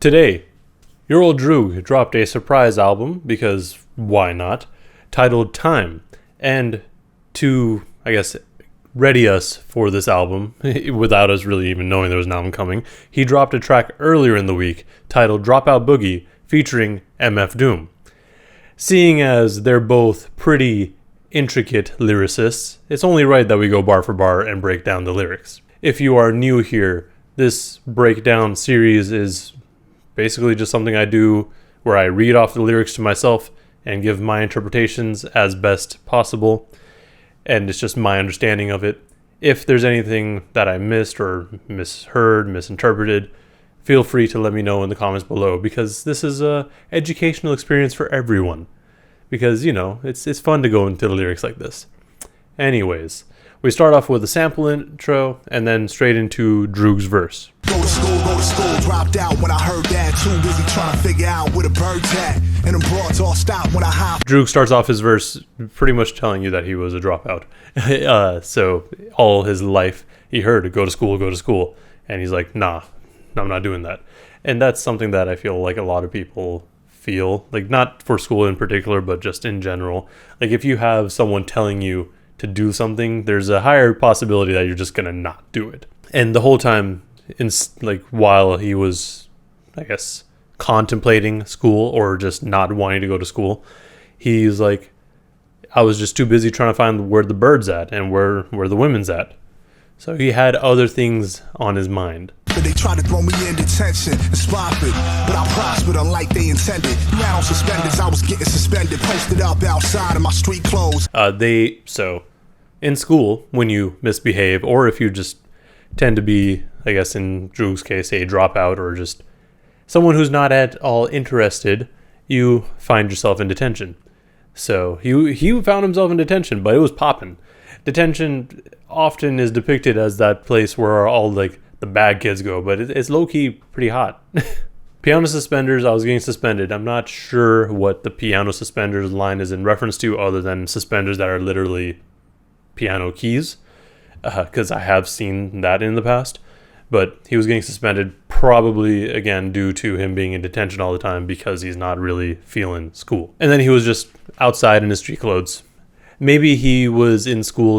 Today, your Old Droog dropped a surprise album, because why not, titled Time. And to, ready us for this album, without us really even knowing there was an album coming, he dropped a track earlier in the week titled Dropout Boogie, featuring MF Doom. Seeing as they're both pretty intricate lyricists, it's only right that we go bar for bar and break down the lyrics. If you are new here, this breakdown series is basically just something I do where I read off the lyrics to myself and give my interpretations as best possible, and it's just my understanding of it. If there's anything that I missed or misheard, misinterpreted, feel free to let me know in the comments below, because this is a educational experience for everyone. Because, it's fun to go into the lyrics like this. Anyways, we start off with a sample intro and then straight into Droog's verse. Go to school, dropped out when I heard that. Too busy trying to figure out where the bird's at. And the broads all stopped when I hopped. Droog starts off his verse pretty much telling you that he was a dropout. So all his life he heard, go to school. And he's like, nah, I'm not doing that. And that's something that I feel like a lot of people feel. Like, not for school in particular, but just in general. Like, if you have someone telling you to do something, there's a higher possibility that you're just going to not do it. And the whole time, while he was, contemplating school or just not wanting to go to school, he's like, I was just too busy trying to find where the bird's at and where the women's at. So he had other things on his mind. They tried to throw me in detention and spot it, but I prospered unlike they intended. Now suspended, I was getting suspended, posted up outside of my street clothes. So in school, when you misbehave, or if you just tend to be, in Droog's case, a dropout, or just someone who's not at all interested, you find yourself in detention. So he found himself in detention, but it was popping. Detention often is depicted as that place where all the bad kids go, but it's low-key pretty hot. Piano suspenders, I was getting suspended. I'm not sure what the piano suspenders line is in reference to, other than suspenders that are literally piano keys, because I have seen that in the past. But he was getting suspended, probably, again, due to him being in detention all the time because he's not really feeling school. And then he was just outside in his street clothes. Maybe he was in school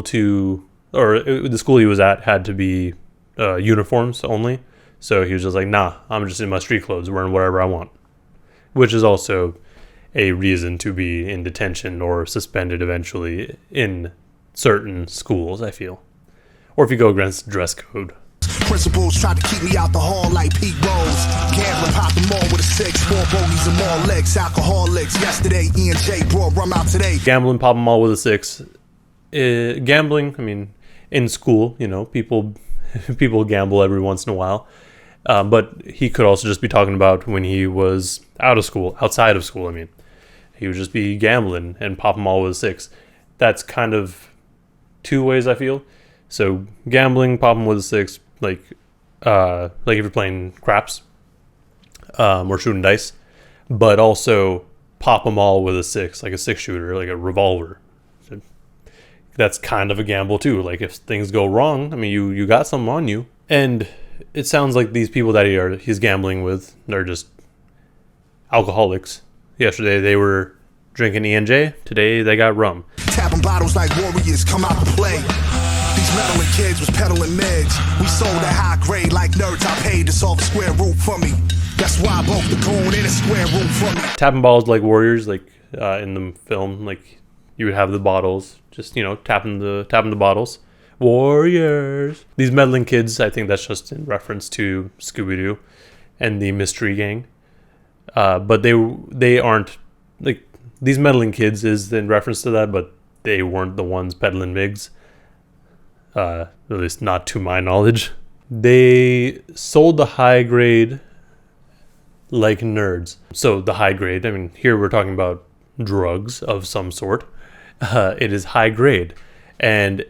or the school he was at had to be uniforms only. So he was just like, nah, I'm just in my street clothes, wearing whatever I want. Which is also a reason to be in detention or suspended eventually in certain schools, I feel. Or if you go against dress code. Principals tried to keep me out the hall like Pete Rose. Gambling, popped them all with a 6, 4 bogeys and more legs. Alcoholics, yesterday, E&J brought rum out today. Gambling, pop them all with a 6. Gambling, in school, people gamble every once in a while. But he could also just be talking about when he was outside of school. He would just be gambling and pop them all with a 6. That's kind of two ways, I feel. So gambling, pop them with a 6, like if you're playing craps, or shooting dice, but also pop them all with a 6, like a 6-shooter, like a revolver. So that's kind of a gamble too. Like, if things go wrong, you got something on you. And it sounds like these people that he's gambling with are just alcoholics. Yesterday they were drinking E&J, today they got rum. Tapping bottles like warriors come out to play. These meddling kids was peddling meds. We sold at high grade like nerds. I paid to solve a square root for me. That's why I broke the code in a square root for me. Tapping bottles like warriors, in the film, you would have the bottles, just tapping the bottles. Warriors. These meddling kids, I think that's just in reference to Scooby-Doo and the Mystery Gang. But they aren't, these meddling kids is in reference to that, but they weren't the ones peddling MIGs. At least not to my knowledge. They sold the high grade like nerds. So the high grade, here we're talking about drugs of some sort. It is high grade. And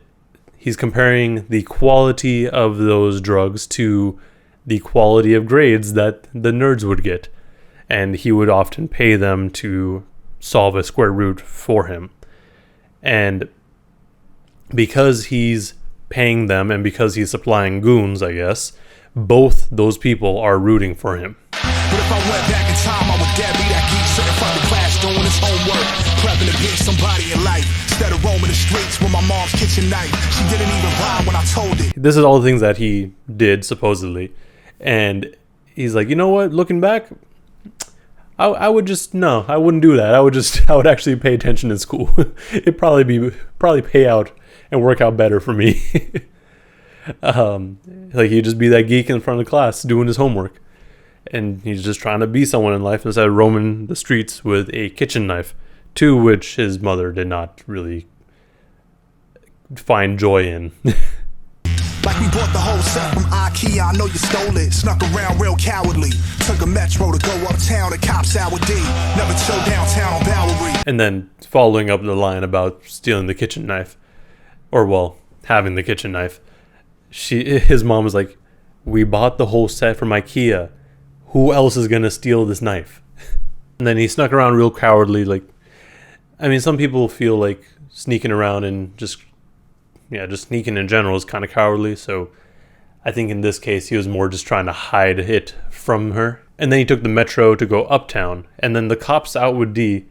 he's comparing the quality of those drugs to the quality of grades that the nerds would get. And he would often pay them to solve a square root for him. And because he's paying them and because he's supplying goons, I guess, both those people are rooting for him. But if I went back in time, I would dare be that geek sitting in front of the class doing his homework, prepping to be somebody in life. Instead of roaming the streets with my mom's kitchen knife. She didn't even rhyme when I told it. This is all the things that he did, supposedly. And he's like, you know what? Looking back, I would just, no, I wouldn't do that. I would actually pay attention in school. It'd probably pay out and work out better for me. Like he'd just be that geek in front of the class doing his homework. And he's just trying to be someone in life instead of roaming the streets with a kitchen knife, to which his mother did not really find joy in. Like we bought the whole set from IKEA, I know you stole it. Snuck around real cowardly. Took a metro to go uptown to Cops Hour D. Never chill downtown on Bowery. And then following up the line about stealing the kitchen knife, or well, having the kitchen knife, his mom was like, we bought the whole set from IKEA. Who else is gonna steal this knife? And then he snuck around real cowardly. Like, I mean, some people feel like sneaking around and just sneaking in general is kind of cowardly. So I think in this case, he was more just trying to hide it from her. And then he took the metro to go uptown. And then the cops out with D.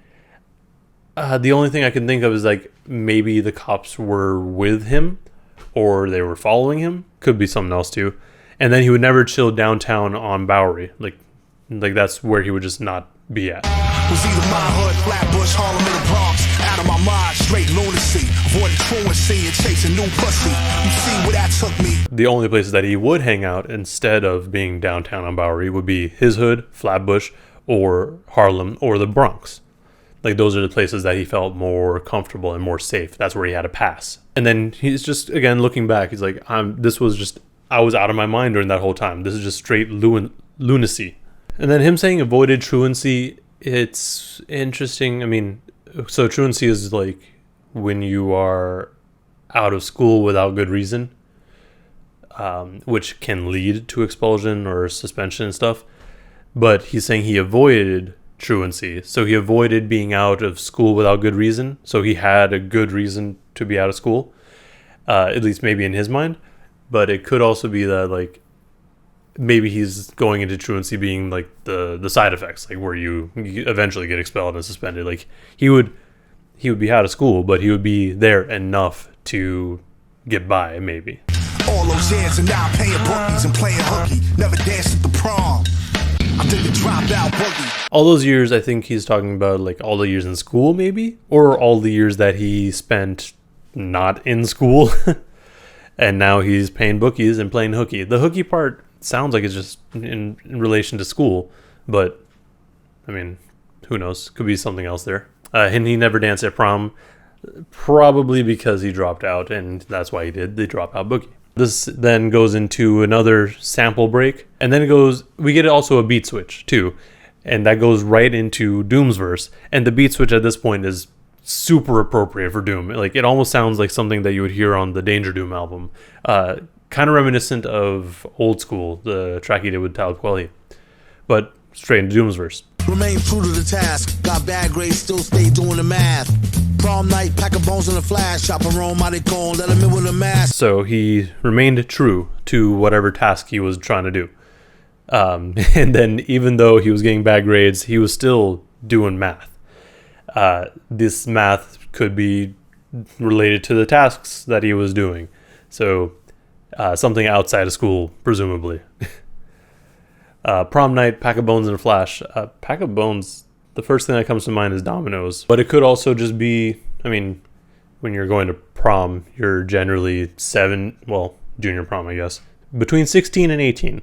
The only thing I can think of is like maybe the cops were with him or they were following him. Could be something else too. And then he would never chill downtown on Bowery. Like that's where he would just not be at. Was either my hood, Flatbush, Harlem, or the Bronx. Out of my mind, straight lunacy. Avoiding truancy and chasing new pussy. You see where that took me. The only places that he would hang out instead of being downtown on Bowery would be his hood, Flatbush, or Harlem, or the Bronx. Like those are the places that he felt more comfortable and more safe. That's where he had a pass. And then he's just, again, looking back, he's like, I was out of my mind during that whole time. This is just straight lunacy. And then him saying avoided truancy, it's interesting. I mean, so truancy is like when you are out of school without good reason, which can lead to expulsion or suspension and stuff. But he's saying he avoided truancy. So he avoided being out of school without good reason. So he had a good reason to be out of school, at least maybe in his mind. But it could also be that like maybe he's going into truancy being like the side effects, like where you eventually get expelled and suspended. Like he would be out of school, but he would be there enough to get by, maybe. All those years and now paying bookies and playing hooky. Never danced at the prom. I did the Dropout Boogie. All those years, I think he's talking about like all the years in school, maybe, or all the years that he spent not in school, and now he's paying bookies and playing hooky. The hooky part sounds like it's just in relation to school, but I mean, who knows? Could be something else there. And he never danced at prom, probably because he dropped out, and that's why he did the Dropout Boogie. This then goes into another sample break, and then we get also a beat switch too, and that goes right into Doom's verse. And the beat switch at this point is super appropriate for Doom. Like it almost sounds like something that you would hear on the Danger Doom album. Kind of reminiscent of Old School, the track he did with Talib Kweli, but straight into Doom's verse. Remain true to the task. Got bad grades, still stay doing the math. Prom night, pack of bones in a flash. Shop around my cone, let him in with a mask. So he remained true to whatever task he was trying to do. And then even though he was getting bad grades, he was still doing math. This math could be related to the tasks that he was doing. So something outside of school, presumably. Prom night, pack of bones in a flash. Pack of bones, the first thing that comes to mind is dominoes. But it could also just be, I mean, when you're going to prom, you're generally junior prom, I guess, between 16 and 18.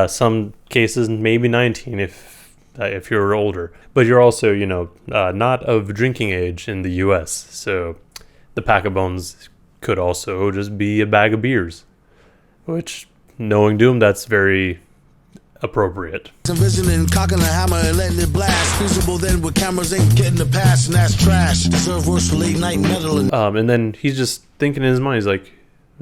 Some cases, maybe 19 if you're older. But you're also, not of drinking age in the U.S. So the pack of bones could also just be a bag of beers, which, knowing Doom, that's very appropriate. Envisioning cocking a hammer and letting it blast. Feasible then with cameras ain't getting the pass, and that's trash. Deserve worse for late night meddling. And then he's just thinking in his mind, he's like,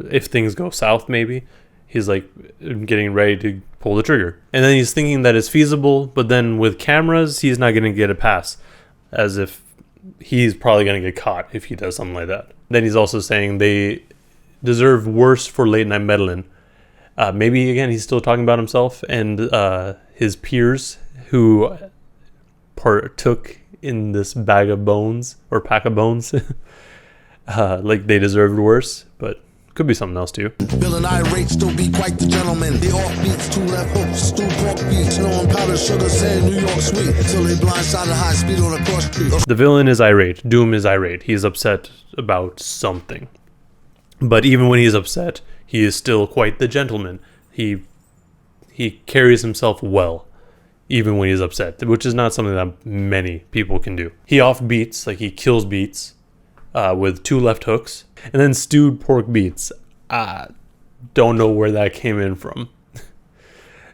if things go south, maybe, he's like getting ready to pull the trigger. And then he's thinking that it's feasible, but then with cameras, he's not going to get a pass, as if he's probably going to get caught if he does something like that. Then he's also saying they deserve worse for late night meddling. Maybe, again, he's still talking about himself and his peers who partook in this bag of bones or pack of bones. Like they deserved worse, but could be something else too. Bill and irate still be quite the gentleman. They off beats, 2 left hooks, stew pork beats, snowing powder, sugar, sand, New York sweet. Until they blindside high speed on a cross street. The villain is irate. Doom is irate. He is upset about something. But even when he's upset, he is still quite the gentleman. He carries himself well, even when he's upset, which is not something that many people can do. He off beats, like he kills beats with 2 left hooks, and then stewed pork beats. Don't know where that came in from.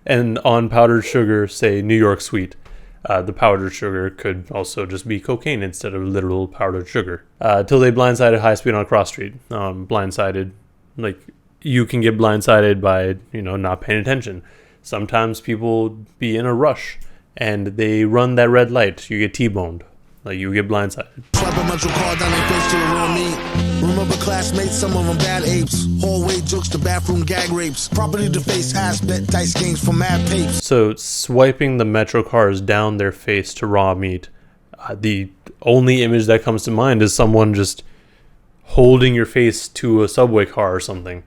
And on powdered sugar, say New York sweet. The powdered sugar could also just be cocaine instead of literal powdered sugar. Till they blindsided high speed on a cross street. Blindsided, like you can get blindsided by, not paying attention. Sometimes people be in a rush and they run that red light. You get T-boned. Like you get blindsided. Slap a mental card down their face to the raw meat. Remember classmates, some of them bad apes. Hallway jokes to bathroom gag rapes. Property to face ass bet dice games for mad papes. So swiping the Metro cars down their face to raw meat. The only image that comes to mind is someone just holding your face to a subway car or something.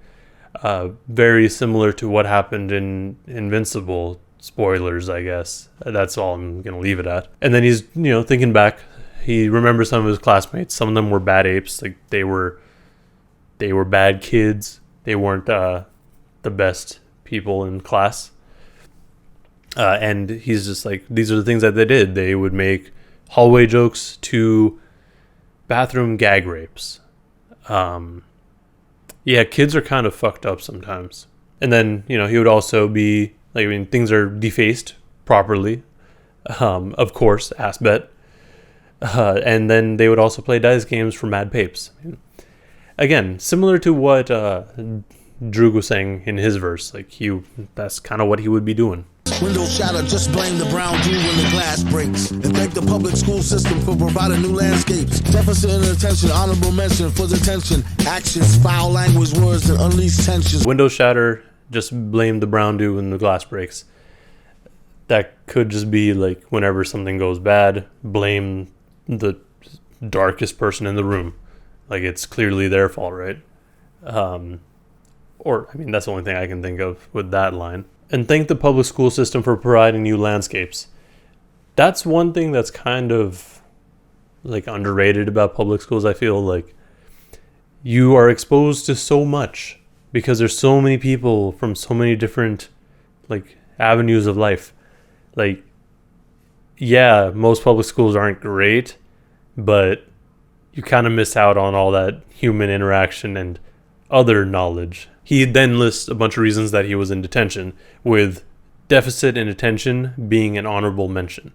Very similar to what happened in Invincible. Spoilers, I guess. That's all I'm going to leave it at. And then he's, thinking back. He remembers some of his classmates. Some of them were bad apes. Like they were bad kids. They weren't the best people in class. And he's just like, these are the things that they did. They would make hallway jokes to bathroom gag rapes. Yeah, kids are kind of fucked up sometimes. And then, he would also be, things are defaced properly. Of course, ass bet. And then they would also play dice games for mad papes. Again, similar to what Droog was saying in his verse. That's kind of what he would be doing. Windows shatter, just blame the brown dude when the glass breaks. And thank the public school system for providing new landscapes. Deficit in attention, honorable mention for detention. Actions, foul language, words, and unleashed tensions. Windows shatter, just blame the brown dude when the glass breaks. That could just be like whenever something goes bad, blame the darkest person in the room. Like it's clearly their fault, right? That's the only thing I can think of with that line. And thank the public school system for providing new landscapes. That's one thing that's kind of underrated about public schools. I feel like you are exposed to so much because there's so many people from so many different avenues of life. Yeah, most public schools aren't great, but you kind of miss out on all that human interaction and other knowledge. He then lists a bunch of reasons that he was in detention, with deficit in attention being an honorable mention.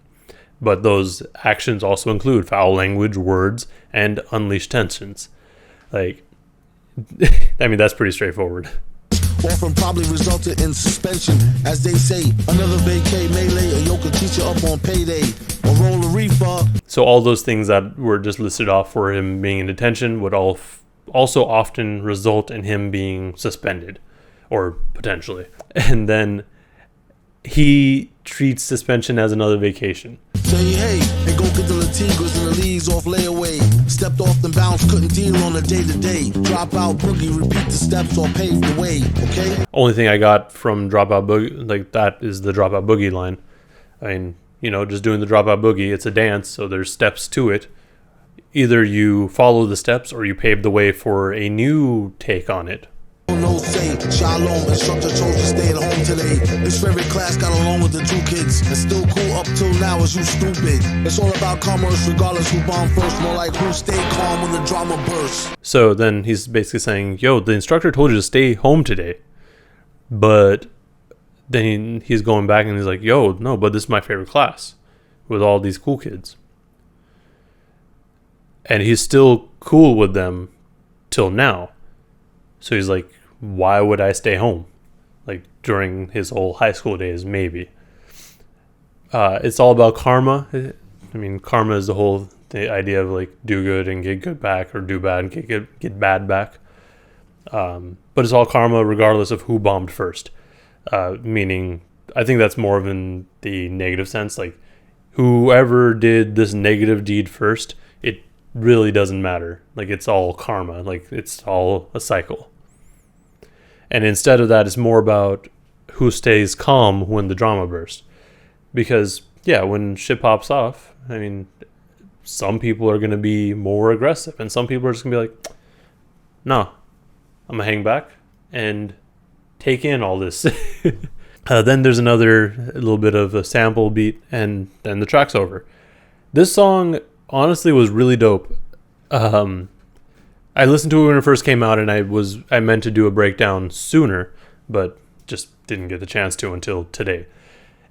But those actions also include foul language, words, and unleashed tensions. That's pretty straightforward. Often probably resulted in suspension. As they say, another vacay melee, a yoke teacher up on payday, or roll a reefer. So all those things that were just listed off for him being in detention would also often result in him being suspended, or potentially. And then he treats suspension as another vacation. Say hey, and go get the Latigras and the leaves off layaway. Stepped off the bounce, couldn't deal on a day-to-day. Dropout Boogie, repeat the steps or pave the way, okay? Only thing I got from Dropout Boogie, that is the Dropout Boogie line. Just doing the Dropout Boogie, it's a dance, so there's steps to it. Either you follow the steps or you pave the way for a new take on it. No say, shalom, instructor chose to stay at home today. His favorite class got along with the 2 kids. And still cool up till now is you stupid. It's all about commerce regardless who bombed first. More like who stayed calm when the drama bursts. So then he's basically saying, yo, the instructor told you to stay home today. But then he's going back and he's like, yo, no, but this is my favorite class with all these cool kids. And he's still cool with them till now. So he's like, why would I stay home? During his whole high school days, maybe. It's all about karma. Karma is the idea of do good and get good back, or do bad and get bad back. But it's all karma regardless of who bombed first. Meaning, I think that's more of in the negative sense. Like, whoever did this negative deed first, it really doesn't matter. Like, it's all karma. Like, it's all a cycle. And instead of that, it's more about who stays calm when the drama bursts. Because, yeah, when shit pops off, I mean, some people are going to be more aggressive. And some people are just going to be like, no, I'm going to hang back and take in all this. Then there's another little bit of a sample beat, and then the track's over. This song, honestly, was really dope. I listened to it when it first came out, and I meant to do a breakdown sooner, but just didn't get the chance to until today.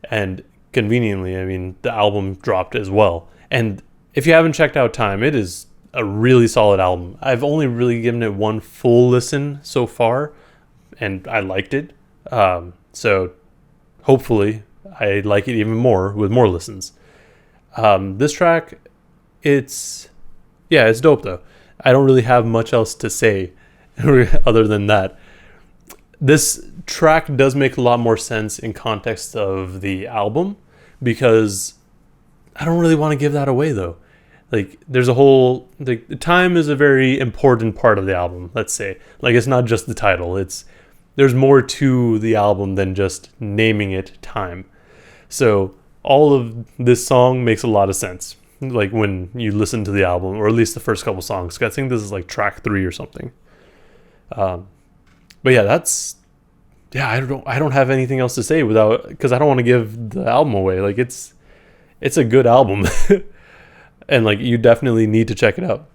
And conveniently, I mean, the album dropped as well. And if you haven't checked out Time, it is a really solid album. I've only really given it one full listen so far, and I liked it. So hopefully I like it even more with more listens. This track, it's dope though. I don't really have much else to say other than that. This track does make a lot more sense in context of the album, because I don't really want to give that away though. Like, there's a whole, like, time is a very important part of the album, let's say. Like, it's not just the title. There's more to the album than just naming it Time. So all of this song makes a lot of sense, like, when you listen to the album, or at least the first couple songs. I think this is like track 3 or something. But yeah, I don't have anything else to say because I don't want to give the album away. Like, it's a good album. And like, you definitely need to check it out.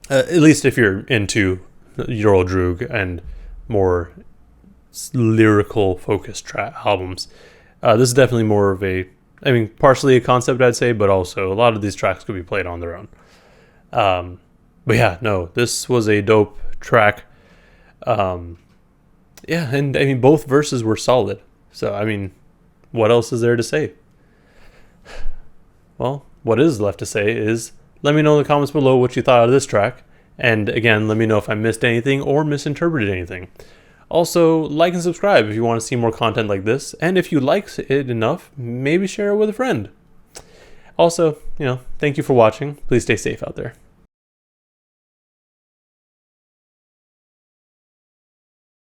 At least if you're into your Old Droog and more lyrical focused albums. This is definitely more of partially a concept, I'd say, but also a lot of these tracks could be played on their own. But yeah, no, this was a dope track. And I mean, both verses were solid. So, I mean, what else is there to say? Well, what is left to say is, let me know in the comments below what you thought of this track. And again, let me know if I missed anything or misinterpreted anything. Also, like and subscribe if you want to see more content like this. And if you liked it enough, maybe share it with a friend. Also, thank you for watching. Please stay safe out there.